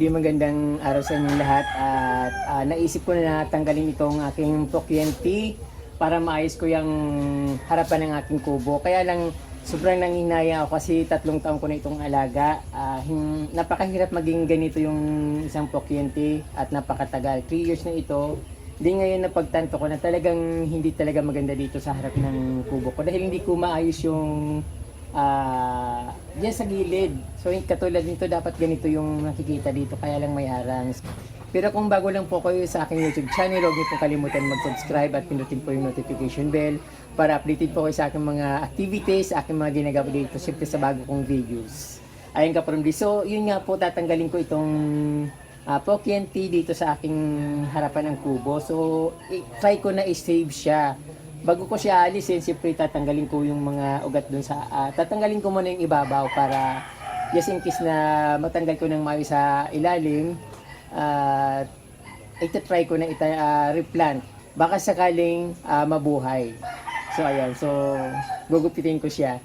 magandang araw sa inyong lahat at naisip ko na tanggalin itong aking Pokyenti para maayos ko yung harapan ng aking kubo. Kaya lang sobrang nanginaya ako kasi 3 taon ko na itong alaga. Napakahirap maging ganito yung isang Pokyenti at napakatagal. 3 years na ito. Di ngayon napagtanto ko na talagang hindi talaga maganda dito sa harap ng kubo ko dahil hindi ko maayos yung diyan sa gilid. So katulad nito dapat ganito yung nakikita dito kaya lang may harang. Pero kung bago lang po kayo sa aking YouTube channel, huwag niyo pong kalimutan mag-subscribe at pinutin po yung notification bell para updated po kayo sa aking mga activities, sa aking mga ginagawa dito, siyempre sa bago kong videos. Ayun ka from this. So yun nga po, tatanggalin ko itong Pokyenti dito sa aking harapan ng kubo. So try ko na i-save siya. Bago ko siya alisin, siyempre tatanggalin ko yung mga ugat dun sa, tatanggalin ko muna yung ibabaw para just in case na matanggal ko ng maayos sa ilalim, ita-try ko na replant. Baka sakaling mabuhay. So ayan, so gugupitin ko siya.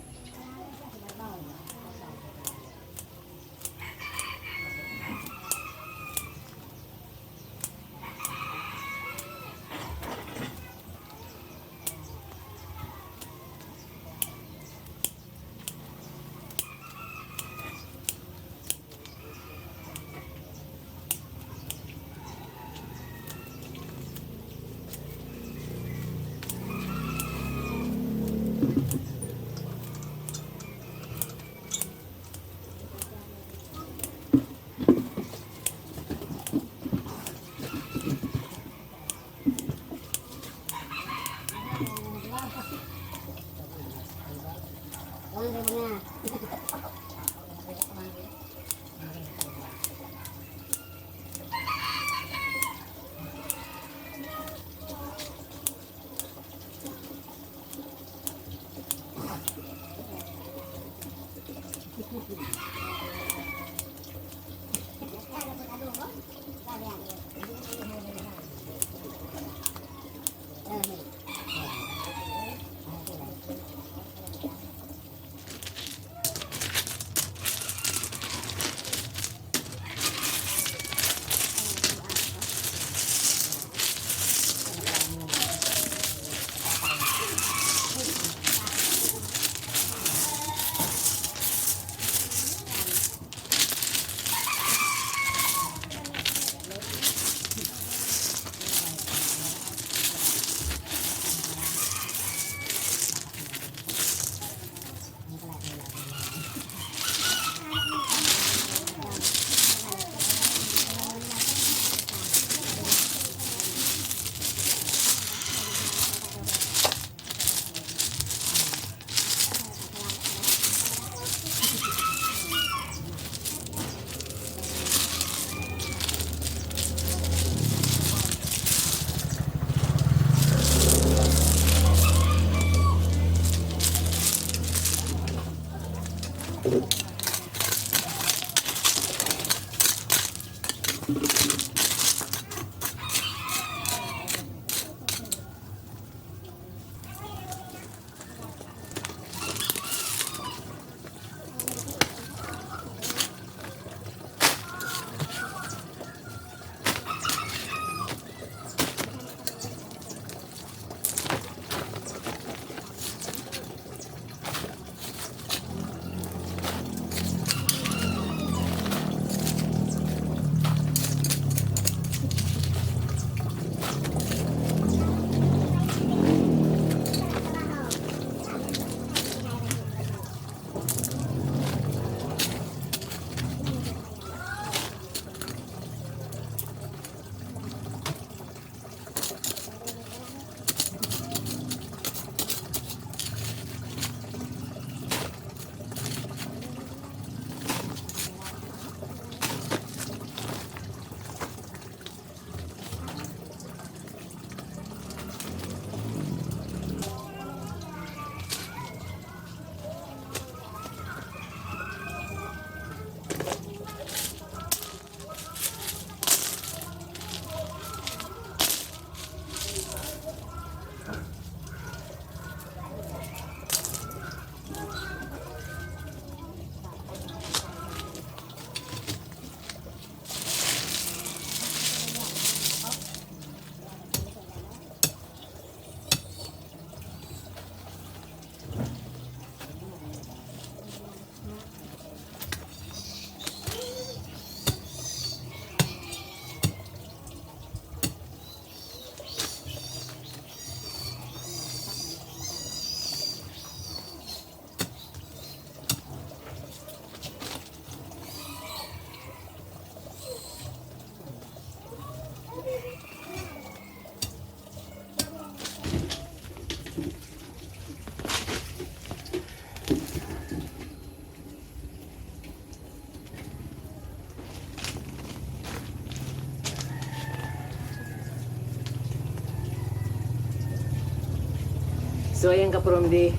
So ayan kapromdi,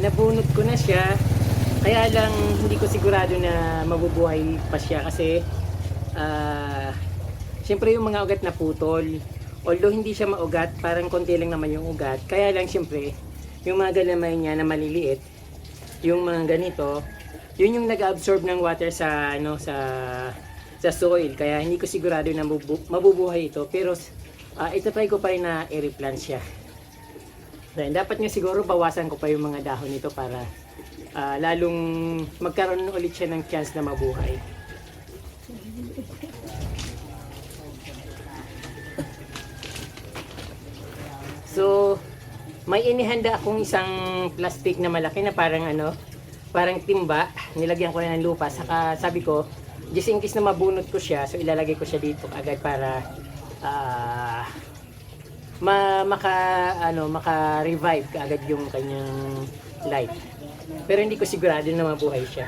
nabunot ko na siya. Kaya lang hindi ko sigurado na mabubuhay pa siya kasi syempre yung mga ugat na putol. Although hindi siya maugat, parang konti lang naman yung ugat. Kaya lang syempre, yung mga galamay niya na maliliit, yung mga ganito, yun yung nag-absorb ng water sa sa soil. Kaya hindi ko sigurado na mabubuhay ito. Pero itatry ko pa rin na i-replant siya. Then, dapat nga siguro bawasan ko pa yung mga dahon nito para lalong magkaroon ulit siya ng chance na mabuhay. So, may inihanda akong isang plastic na malaki na parang parang timba. Nilagyan ko na ng lupa. Saka sabi ko, just in case na mabunot ko siya, so ilalagay ko siya dito agad para maka-revive kaagad yung kanyang life. Pero hindi ko sigurado na mabuhay siya.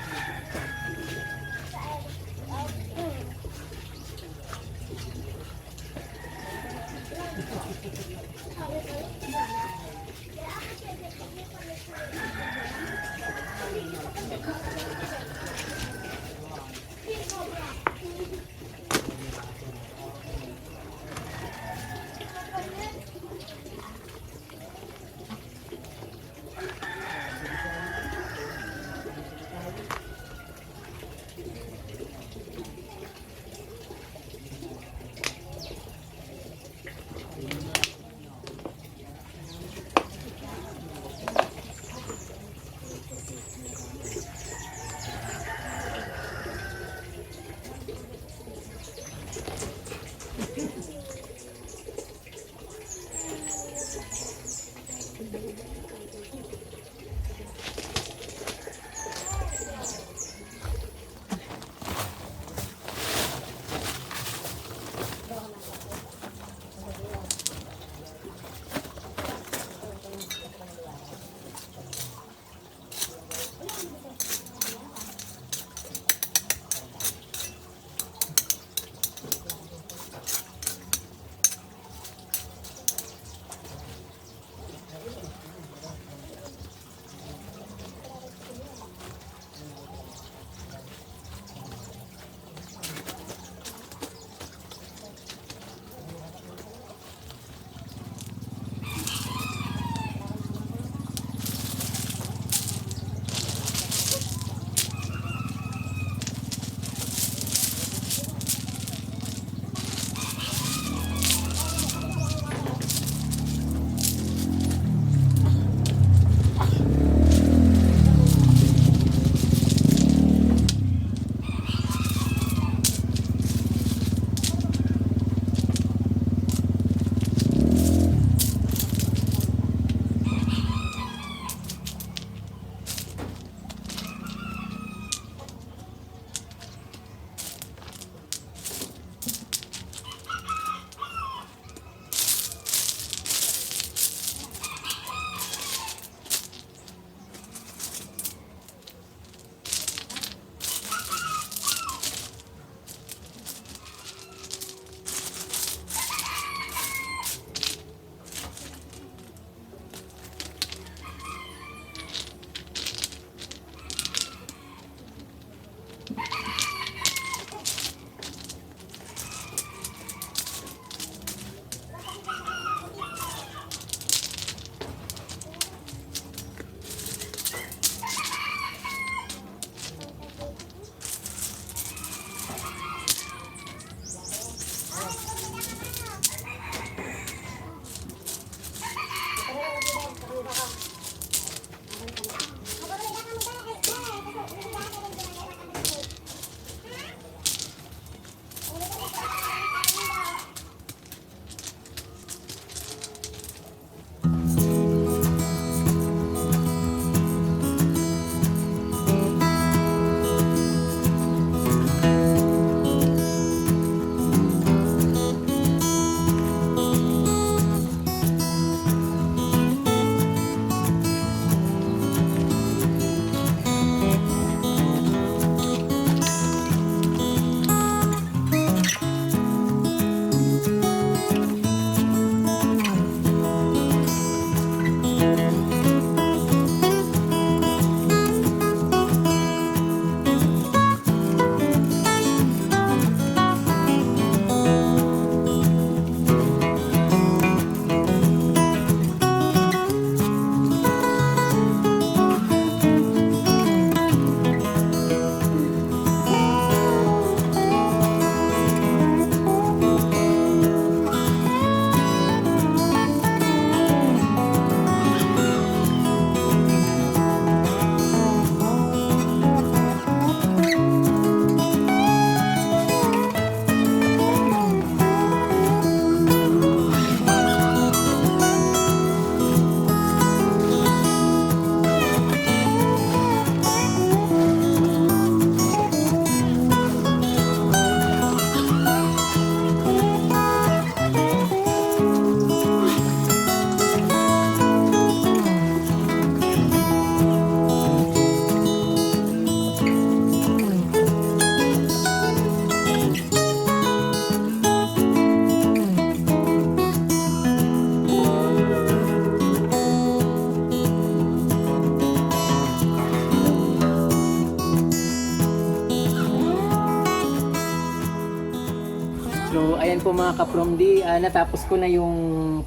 po mga kapromdi, natapos ko na yung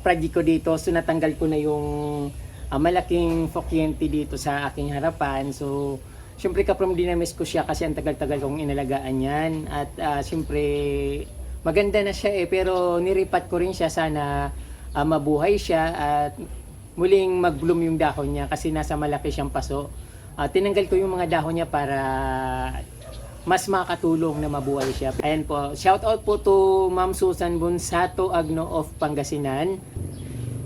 project ko dito. So natanggal ko na yung malaking fokyente dito sa aking harapan. So syempre kapromdi na miss ko siya kasi ang tagal-tagal kong inalagaan yan. At syempre maganda na siya pero niripat ko rin siya, sana mabuhay siya at muling mag-bloom yung dahon niya kasi nasa malaki siyang paso. Tinanggal ko yung mga dahon niya para mas makatulong na mabuhay siya. Ayan po, shout out po to Ma'am Susan Bonsato Agno of Pangasinan,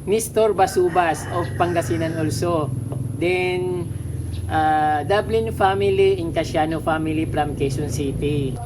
Nestor Basubas of Pangasinan also. Then Dublin family, Incasiano family from Quezon City.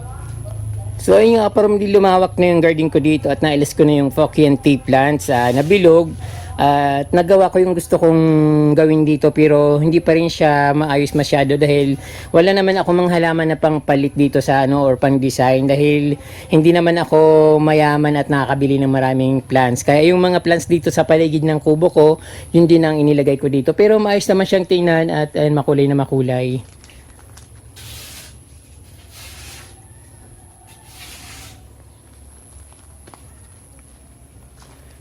So ayun nga, parang lumawak na yung garden ko dito at nailis ko na yung Fockian tea plants na bilog. At nagawa ko yung gusto kong gawin dito pero hindi pa rin siya maayos masyado dahil wala naman ako mga halaman na pangpalit dito sa or pang design dahil hindi naman ako mayaman at nakakabili ng maraming plants. Kaya yung mga plants dito sa paligid ng kubo ko, yun din ang inilagay ko dito. Pero maayos naman siyang tingnan at makulay na makulay.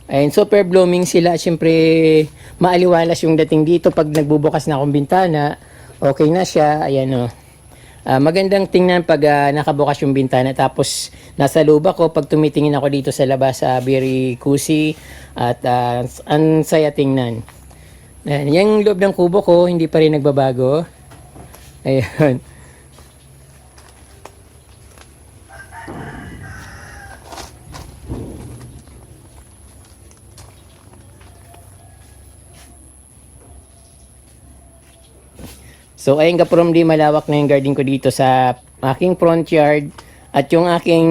Ayun, super blooming sila. Siyempre, maaliwalas yung dating dito. Pag nagbubukas na akong bintana, okay na siya. Ayan o. Magandang tingnan pag nakabukas yung bintana. Tapos, nasa loob ako. Pag tumitingin ako dito sa labas, very cozy. At ang saya tingnan. Ayan, yung loob ng kubo ko, hindi pa rin nagbabago. Ayun. So ayun kapromdi, malawak na yung garden ko dito sa aking front yard. At yung aking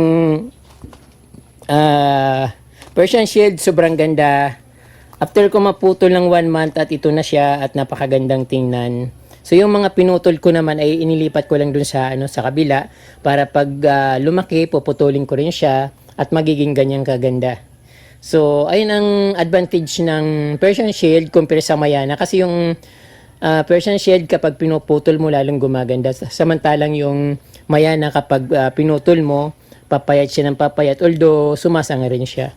Persian shield, sobrang ganda. After ko maputol ng 1 month at ito na siya at napakagandang tingnan. So yung mga pinutol ko naman ay inilipat ko lang dun sa, sa kabila para pag lumaki, puputulin ko rin siya at magiging ganyang kaganda. So ayun ang advantage ng Persian shield compare sa Mayana kasi yung Persian shield kapag pinuputol mo lalong gumaganda. Samantalang yung Mayana kapag pinutol mo, papayat siya ng papayat. Although sumasanga rin siya.